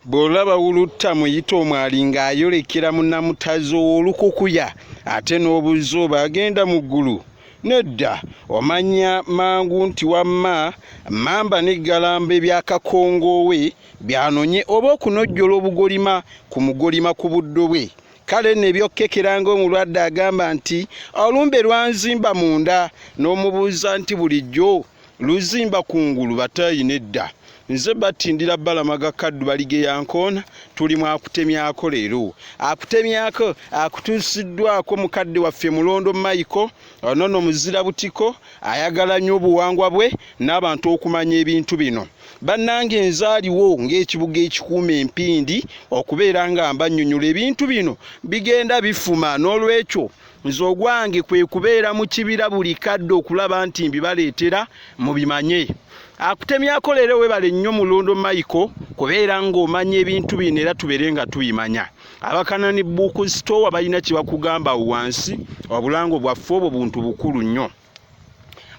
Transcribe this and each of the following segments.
Bw'olaba wulutta muyita omwali ng'ayolekera munnamutazo olukukuya ate n'obuuza oba agenda mu ggulu. Nedda, omanya mangu nti wamma Mamba n'eggalamba ebyakakongoowe byanonye oba okunojjola obugolima ku mugolima ku buddo bwe. Kale nno ebyokkekera ng'omulwadde agamba nti olumbe lwanzimba munda n'omubuuza nti bulijjo luzimba kungulu. Bataayi nedda. Nze battindira Balamaga Kaddu Balige Yankoona tuli mu akutemyako leero. Akutemyako akutuusiddwako mukadde waffe Mulondo Michael onono muzira butiko ayagala nnyo obuwangwa bwe n'abantu okumanya ebintu bino. Bannange nzaaliwo ng'ekibuga ekikuuma empindi okubeera nga mbannyonnyola ebintu bino bigenda bifuma n'olwekyo nze ogwange kwe kubeera mu kibira buli kadde okulaba nti mbibaleetera mubimanye. Akutemyako leero webale nnyo Mulondo Michael kubeera ng'omanya ebintu bino era tubeere nga tubimanya. Abakanani Book Store balina kye bakugamba wansi obulango bwaffe obwo buntu bukulu nnyo.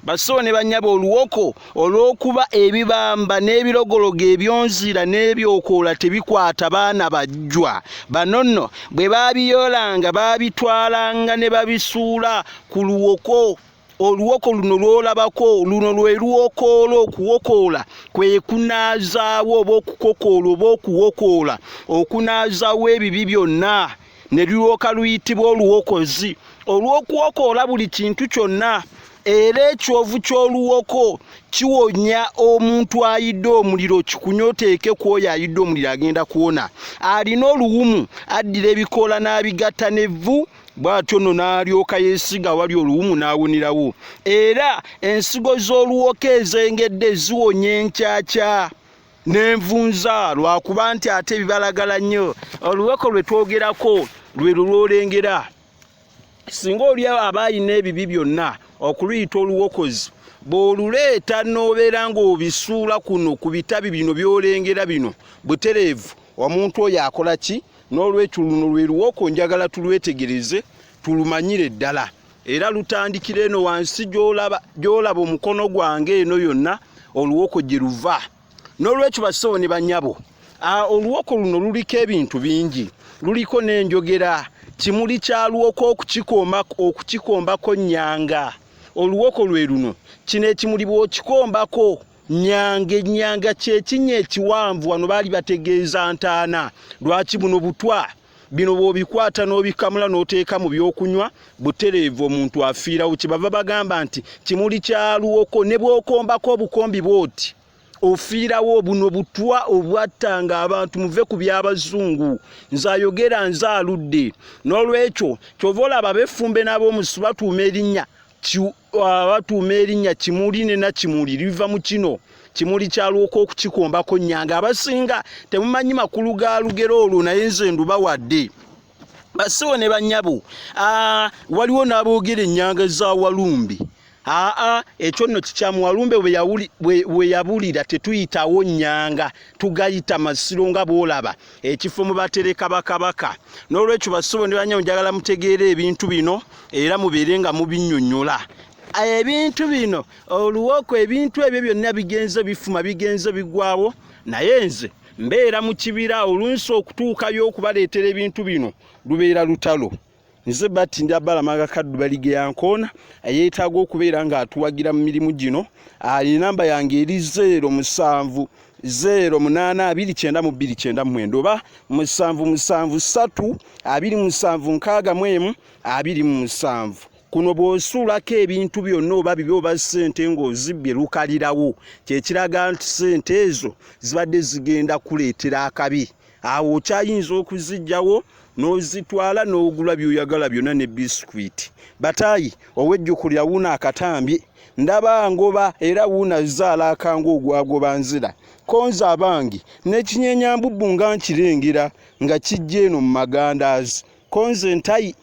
Basso ne bannyaba oluwoko olw'okuba ebibamba n'ebirogologo ebyonzira n'ebyokoola tebikwata baana bajjwa. Bano nno bwe baabiyolanga baabitwalanga ne babisuula ku luwoko. Oluwoko luno lwolabako luno lwe luwokoola. Okuwokoola kwe kunaazaawo oba okukokoola oba okuwokoola okunaazaawo ebibi byonna ne lulwoka luyitibwa oluwokozi olw'okuwokoola buli kintu kyonna. Era ekyovu ky'oluwoko kiwonya omuntu ayidde omuliro kikunye oteeke ku oyo ayidde omuliro agenda kuwona. Alina oluwumu addira ebikoola n'abigatta n'evvu bw'atyo nno n'alyoka yeesiga wali oluwumu n'awonerawo. Era ensigo z'oluwoko ezengedde ziwonya enkyakya n'envunza lwakuba nti ate bibalagala nnyo. Oluwoko lwe twogerako lwe lulolengera. Singa oli aba alina ebibi byonna okuluyita oluwokozi bw'oluleeta n'obeera ng'obisuula kuno ku bitabi bino by'olengera bino butereevu omuntu oyo akola ki? N'olwekyo luno lwe luwoko njagala tulwetegereze tulumanyire ddala. Era lutandikira eno wansi gy'olaba omukono gwange eno yonna oluwoko gye luva. N'olwekyo bassebo ne bannyabo oluwoko luno luliko ebintu bingi. Luliko n'enjogera kimuli kya luwoko okukikombako nnyanga. Oluwoko lwe luno kino ekimuli bw'okikombako nnyanga. Ennyanga kye kinnya ekiwanvu wano baali bategeeza ntaana. Lwaki buno butwa bino bw'obikwata n'obikamula n'oteeka mu byokunywa butereevu omuntu afiirawo. Kyebava bagamba nti kimuli kya luwoko ne bw'okombako obukombi bw'oti ofiirawo. Buno butwa obwattanga abantu muve ku by'abazungu. Nze ayogera nze aludde. N'olwekyo kyova olaba ab'effumbe n'ab'omusu batuuma erinnya kimuli ne nakimuli liva mu kino kimuli kya luwoko okukikombako nnyanga. Abasinga temumanyi makulu ga lugero olwo naye nze ndubawadde. Bassibo ne bannyabo waliwo n'aboogera ennyanga za Walumbe. Ekyo nno kikyamu. Walumbe bwe yabulira tetuyitawo nnyanga tugayita masiro nga bw'olaba ekifo mwe batereka bakabaka. N'olwekyo bassibo ne bannyabo njagala mutegeere ebintu bino era mubeere nga mubinnyonnyola. Ebintu bino oluwoko ebintu ebyo byonna bigenze bifuma bigenze bigwawo. Naye nze mbeera mu kibira olunsi okutuukayo okubaleetera ebintu bino lubeera lutalo. Nze battindira Balamaga Kaddu Balige Yankoona eyeetaaga okubeera ng'atuwagira mu mirimu gino. Namba yange eri 07 08 292 oba 773 276 27. Kuno bw'osuulako ebintu byonna oba bibi oba ssente ng'ozibbye lukalirawo kyekiraga nti ssente ezo zibadde zigenda kuleetera akabi. Awo okyayinza okuziggyawo n'ozitwala n'ogula by'oyagala byonna ne bisikuiti. Bataayi ow'ejjukulira wuuna akatambye ndaba ngoba era wuuna zaala akanga ogwagoba nzira. Konza abangi n'ekinyenyambubbu nga nkirengera nga kijja eno mu magandaazi. Konze ntayi